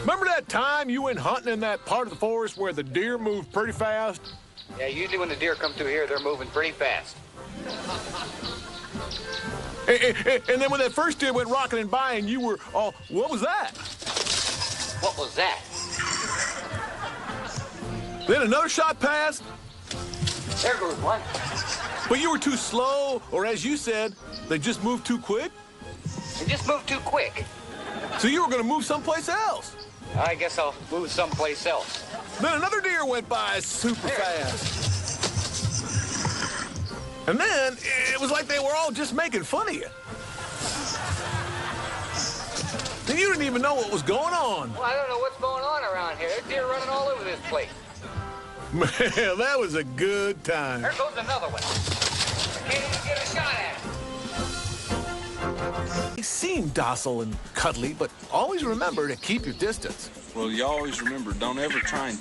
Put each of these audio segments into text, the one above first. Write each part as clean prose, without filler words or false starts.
Remember that time you went hunting in that part of the forest where the deer moved pretty fast? Yeah, usually when the deer come through here, they're moving pretty fast. And then when that first deer went rocketing by and you were all, what was that? What was that? Then another shot passed. There goes one. But you were too slow, or as you said, they just moved too quick? They just moved too quick. So you were going to move someplace else? I guess I'll move someplace else. Then another deer went by super fast. And then it was like they were all just making fun of you. And you didn't even know what was going on. Well, I don't know what's going on around here. There's deer running all over this place. Man, that was a good time. There goes another one. I can't even get a shot at it. They seem docile and cuddly, but always remember to keep your distance. Well, you always remember, don't ever try and...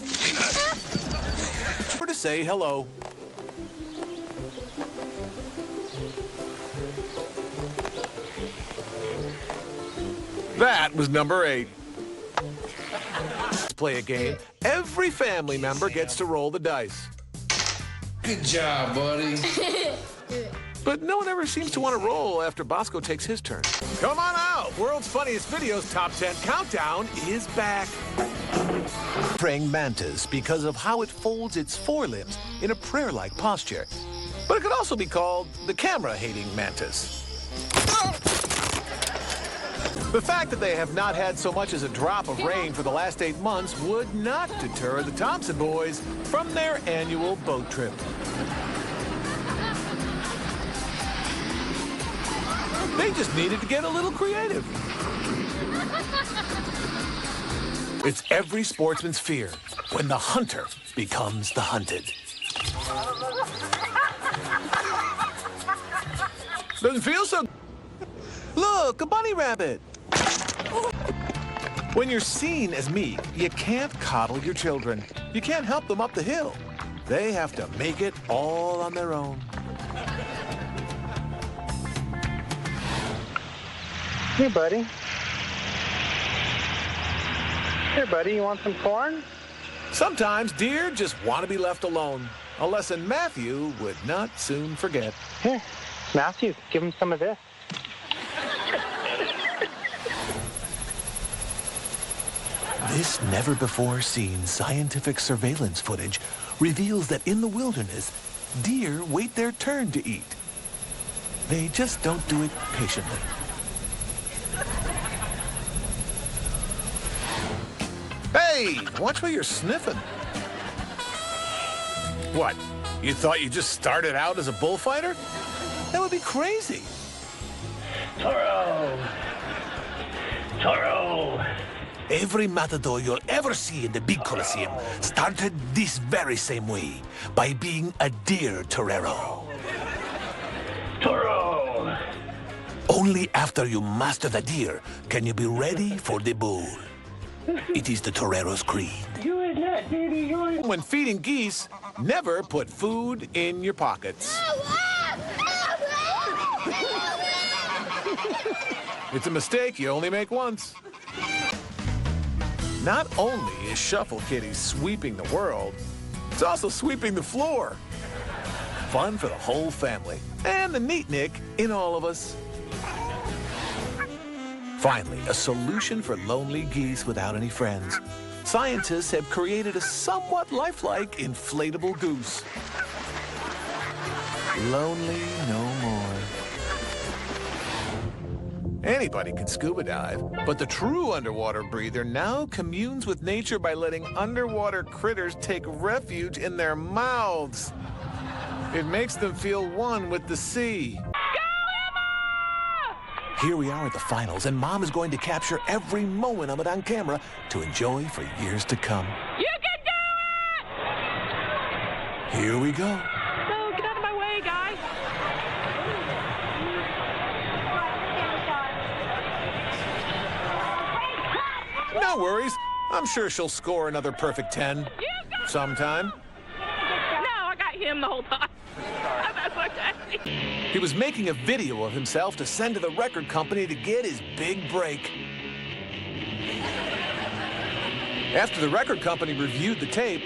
Or to say hello. That was number 8. Let's play a game. Every family member gets to roll the dice. Good job, buddy. But no one ever seems to want to roll after Bosco takes his turn. Come on out! World's Funniest Videos Top 10 Countdown is back. Praying mantis because of how it folds its forelimbs in a prayer-like posture. But it could also be called the camera-hating mantis. The fact that they have not had so much as a drop of rain for the last 8 months would not deter the Thompson boys from their annual boat trip. They just needed to get a little creative. It's every sportsman's fear when the hunter becomes the hunted. Doesn't feel so... Look, a bunny rabbit. When you're seen as meek, you can't coddle your children. You can't help them up the hill. They have to make it all on their own. Hey, buddy. Here, buddy, you want some corn? Sometimes deer just want to be left alone. A lesson Matthew would not soon forget. Here, Matthew, give him some of this. This never-before-seen scientific surveillance footage reveals that in the wilderness, deer wait their turn to eat. They just don't do it patiently. Hey, watch where you're sniffing. What, you thought you just started out as a bullfighter? That would be crazy. Toro! Toro! Every matador you'll ever see in the big Coliseum started this very same way, by being a deer torero. Toro! Only after you master the deer can you be ready for the bull. It is the torero's creed. You ain't that, baby, you ain't... When feeding geese, never put food in your pockets. It's a mistake you only make once. Not only is Shuffle Kitty sweeping the world, it's also sweeping the floor. Fun for the whole family, and the neatnik in all of us. Finally, a solution for lonely geese without any friends. Scientists have created a somewhat lifelike inflatable goose. Lonely no more. Anybody can scuba dive, but the true underwater breather now communes with nature by letting underwater critters take refuge in their mouths. It makes them feel one with the sea. Here we are at the finals, and Mom is going to capture every moment of it on camera to enjoy for years to come. You can do it! Here we go. No, get out of my way, guys. No worries. I'm sure she'll score another perfect 10 sometime. No, I got him the whole time. That's okay. He was making a video of himself to send to the record company to get his big break. After the record company reviewed the tape,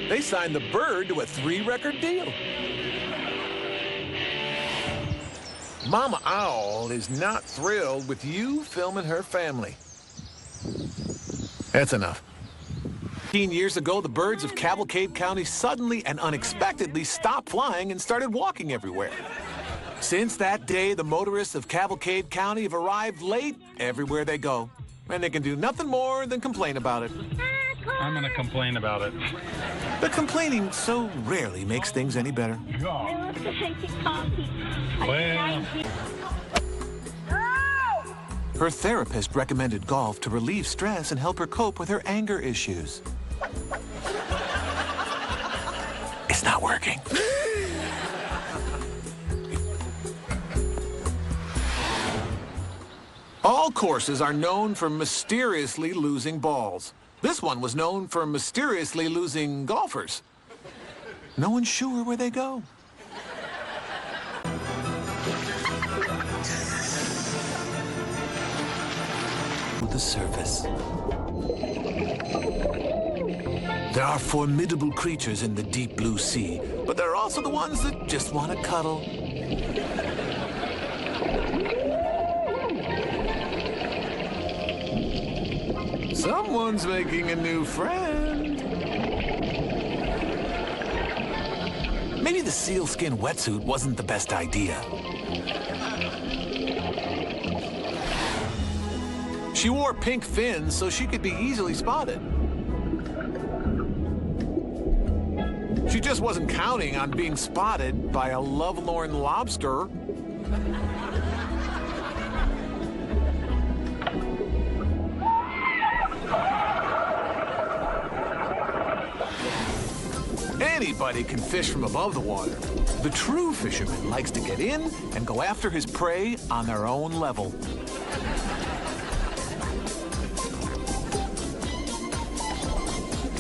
they signed the bird to a 3-record deal. Mama Owl is not thrilled with you filming her family. That's enough. 15 years ago, the birds of Cavalcade County suddenly and unexpectedly stopped flying and started walking everywhere. Since that day, the motorists of Cavalcade County have arrived late everywhere they go, and they can do nothing more than complain about it. I'm gonna complain about it. But complaining so rarely makes things any better. Well, Her therapist recommended golf to relieve stress and help her cope with her anger issues. It's not working. All courses are known for mysteriously losing balls. This one was known for mysteriously losing golfers. No one's sure where they go. The surface. There are formidable creatures in the deep blue sea, but there are also the ones that just want to cuddle. Someone's making a new friend. Maybe the sealskin wetsuit wasn't the best idea. She wore pink fins so she could be easily spotted. She just wasn't counting on being spotted by a lovelorn lobster. Anybody can fish from above the water. The true fisherman likes to get in and go after his prey on their own level.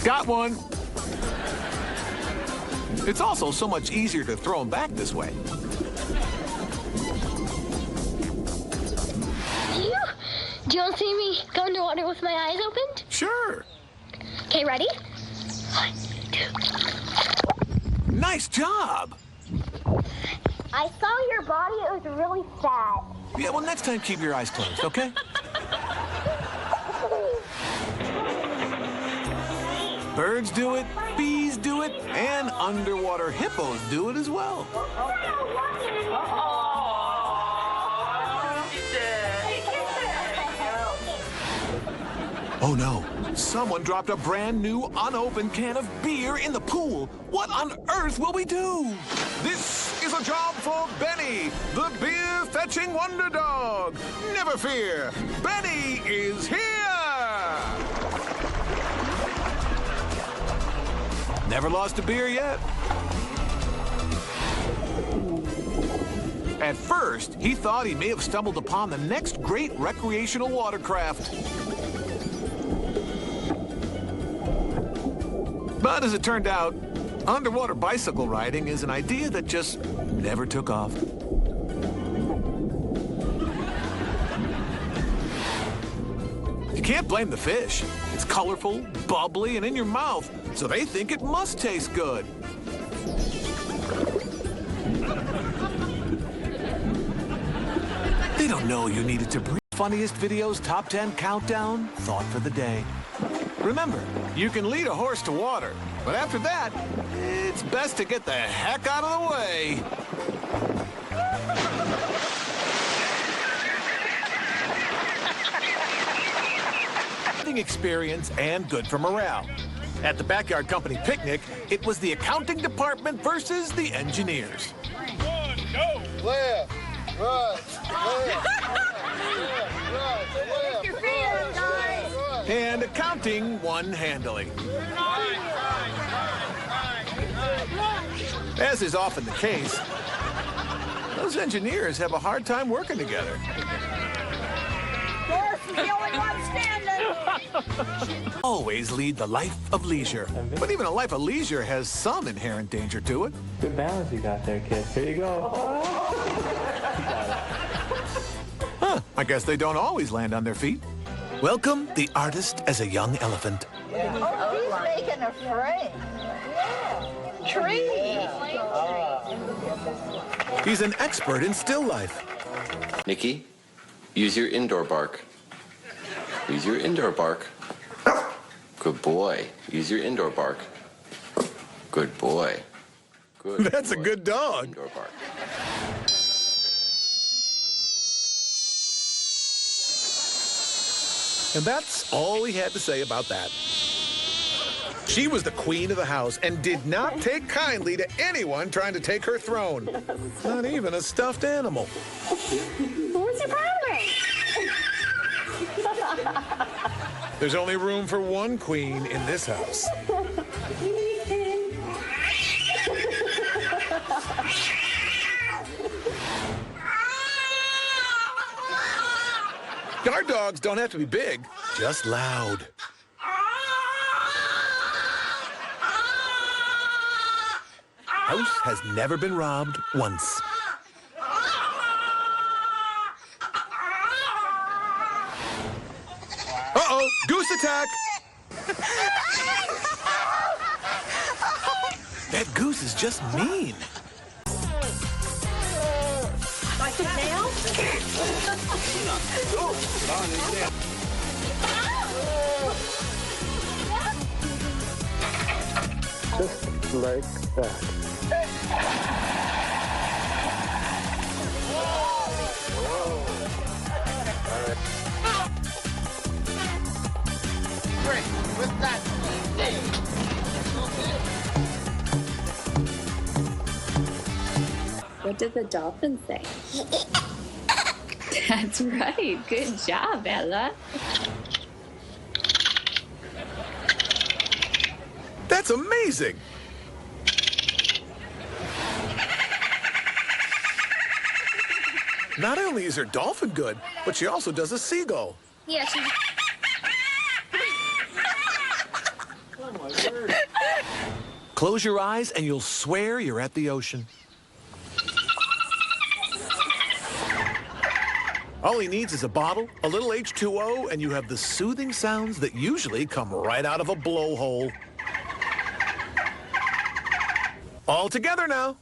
Got one. It's also so much easier to throw them back this way. Do you want to see me go underwater with my eyes opened? Sure. Okay, ready? 1, 2. Nice job. I saw your body. It was really sad. Yeah, well, next time keep your eyes closed, okay? Birds do it, bees do it, and underwater hippos do it as well. Oh no, someone dropped a brand new unopened can of beer in the pool. What on earth will we do? This is a job for Benny, the beer-fetching wonder dog. Never fear, Benny is here! Never lost a beer yet. At first, he thought he may have stumbled upon the next great recreational watercraft. But as it turned out, underwater bicycle riding is an idea that just never took off. You can't blame the fish. It's colorful, bubbly, and in your mouth, so they think it must taste good. They don't know you needed to breathe. Funniest Videos Top 10 Countdown, thought for the day. Remember, you can lead a horse to water, but after that, it's best to get the heck out of the way. Experience and good for morale. At the Backyard Company picnic, it was the accounting department versus the engineers. 1, go! Left, right, left, And accounting won handily. As is often the case, those engineers have a hard time working together. The only one standing. Always lead the life of leisure. But even a life of leisure has some inherent danger to it. Good balance you got there, kid. Here you go. Huh, I guess they don't always land on their feet. Welcome the artist as a young elephant. Oh, he's making a frame. Tree. He's an expert in still life. Nikki, use your indoor bark. Use your indoor bark. Good boy. Use your indoor bark. Good boy. Good That's boy. a good dog. Indoor bark. And that's all he had to say about that. She was the queen of the house and did not take kindly to anyone trying to take her throne. Not even a stuffed animal. Where's your primary? There's only room for one queen in this house. Our dogs don't have to be big, just loud. House has never been robbed once. Uh-oh, goose attack! That goose is just mean. Like a nail? Just like that. Great. With that thing. What did the dolphin say? That's right. Good job, Ella. That's amazing. Not only is her dolphin good, but she also does a seagull. Yeah, she... Close your eyes and you'll swear you're at the ocean. All he needs is a bottle, a little H2O, and you have the soothing sounds that usually come right out of a blowhole. All together now.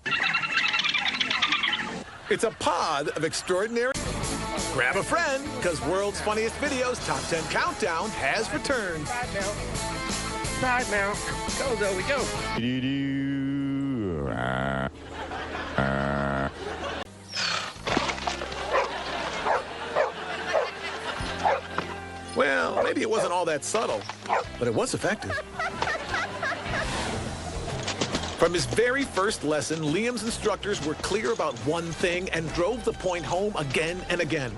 It's a pod of extraordinary... Grab a friend, because World's Funniest Videos Top 10 Countdown has returned. Side now. Go, Zoe, go. Well, maybe it wasn't all that subtle, but it was effective. From his very first lesson, Liam's instructors were clear about one thing and drove the point home again and again.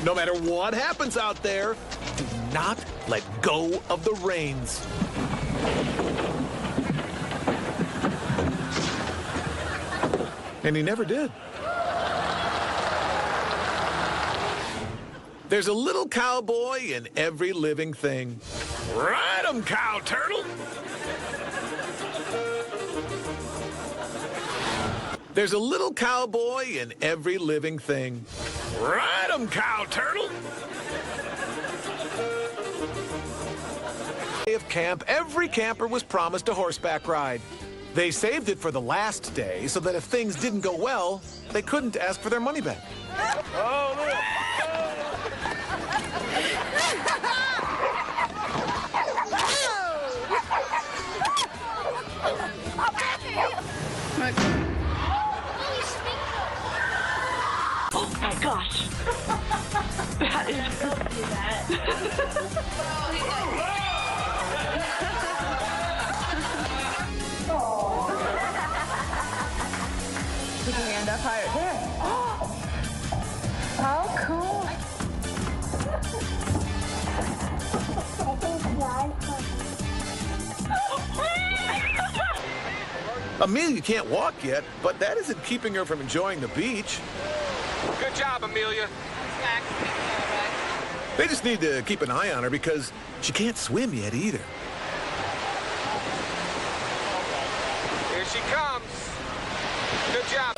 No matter what happens out there, do not let go of the reins. And he never did. There's a little cowboy in every living thing. Ride 'em, cow turtle! There's a little cowboy in every living thing. Ride 'em, cow turtle! Day of camp, every camper was promised a horseback ride. They saved it for the last day so that if things didn't go well, they couldn't ask for their money back. Oh, look! Oh my gosh. That is Put your hand up higher. There. How cool. Amelia can't walk yet, but that isn't keeping her from enjoying the beach. Good job, Amelia. They just need to keep an eye on her because she can't swim yet either. Here she comes. Good job.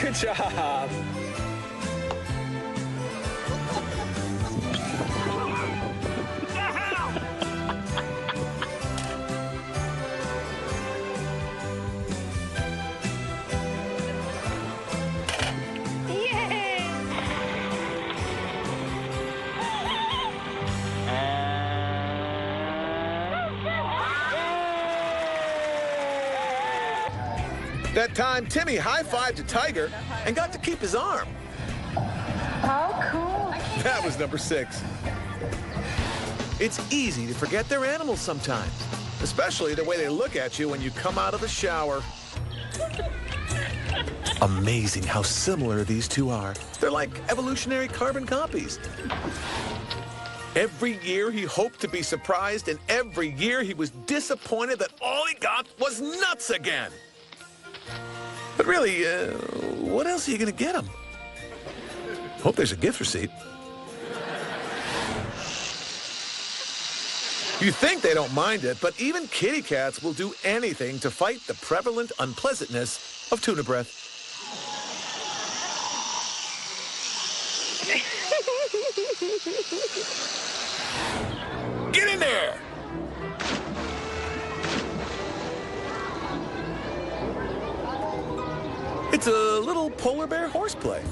Good job. That time, Timmy high-fived a tiger and got to keep his arm. How cool. That was number 6. It's easy to forget they're animals sometimes, especially the way they look at you when you come out of the shower. Amazing how similar these two are. They're like evolutionary carbon copies. Every year he hoped to be surprised, and every year he was disappointed that all he got was nuts again. But really, what else are you going to get him? Hope there's a gift receipt. You think they don't mind it, but even kitty cats will do anything to fight the prevalent unpleasantness of tuna breath. Get in there! It's a little polar bear horseplay.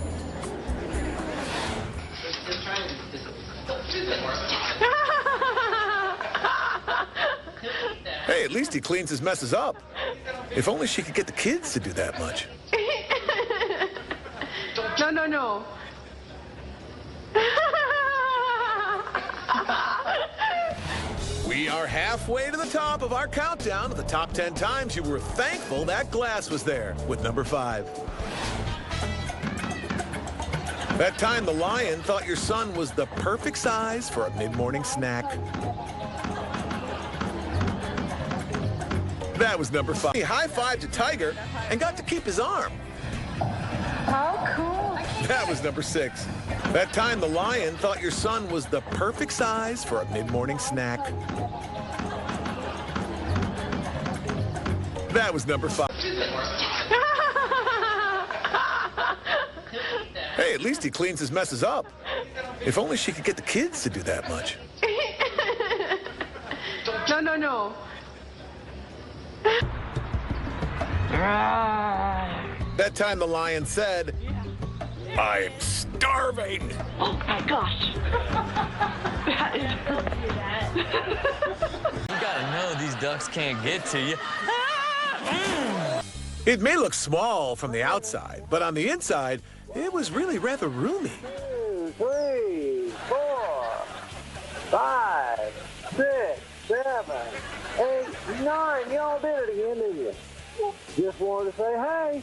Hey, at least he cleans his messes up. If only she could get the kids to do that much. No. We are halfway to the top of our countdown of the top 10 times you were thankful that glass was there, with number 5. That time the lion thought your son was the perfect size for a mid-morning snack. That was number 5. He high-fived a tiger and got to keep his arm. How cool. That was number 6. That time the lion thought your son was the perfect size for a mid-morning snack. That was number 5. Hey, at least he cleans his messes up. If only she could get the kids to do that much. No. That time the lion said, "I'm starving." Oh my gosh. That is You gotta know these ducks can't get to you. It may look small from the outside, but on the inside, it was really rather roomy. 2, 3, 4, 5, 6, 7, 8, 9. Y'all did it again, didn't you? Just wanted to say hey.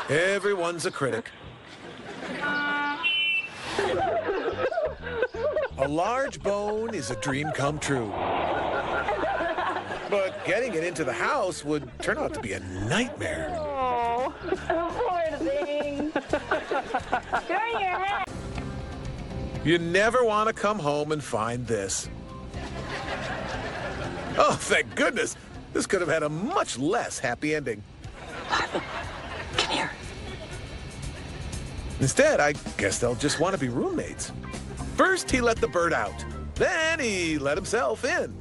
Everyone's a critic. A large bone is a dream come true. But getting it into the house would turn out to be a nightmare. Oh, poor thing. Turn your head. You never want to come home and find this. Oh, thank goodness. This could have had a much less happy ending. Come here. Instead, I guess they'll just want to be roommates. First, he let the bird out. Then he let himself in.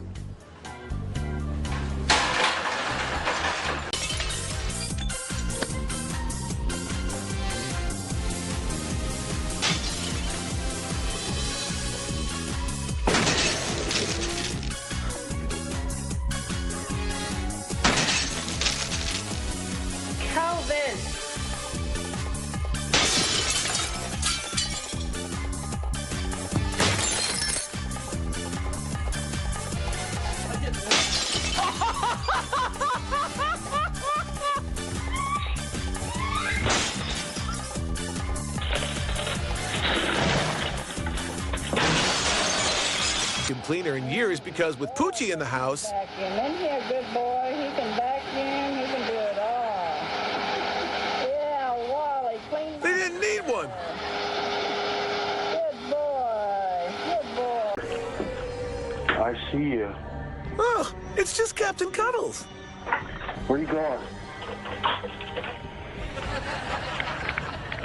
Calvin. Cleaner in years because with Poochie in the house, Vacuum. Isn't he a good boy? He can vacuum. He can do it all. Yeah, Wally, clean. they didn't need one. Good boy. Good boy. I see you. Oh, it's just Captain Cuddles. Where you going?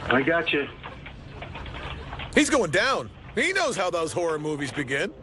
I got you. He's going down. He knows how those horror movies begin.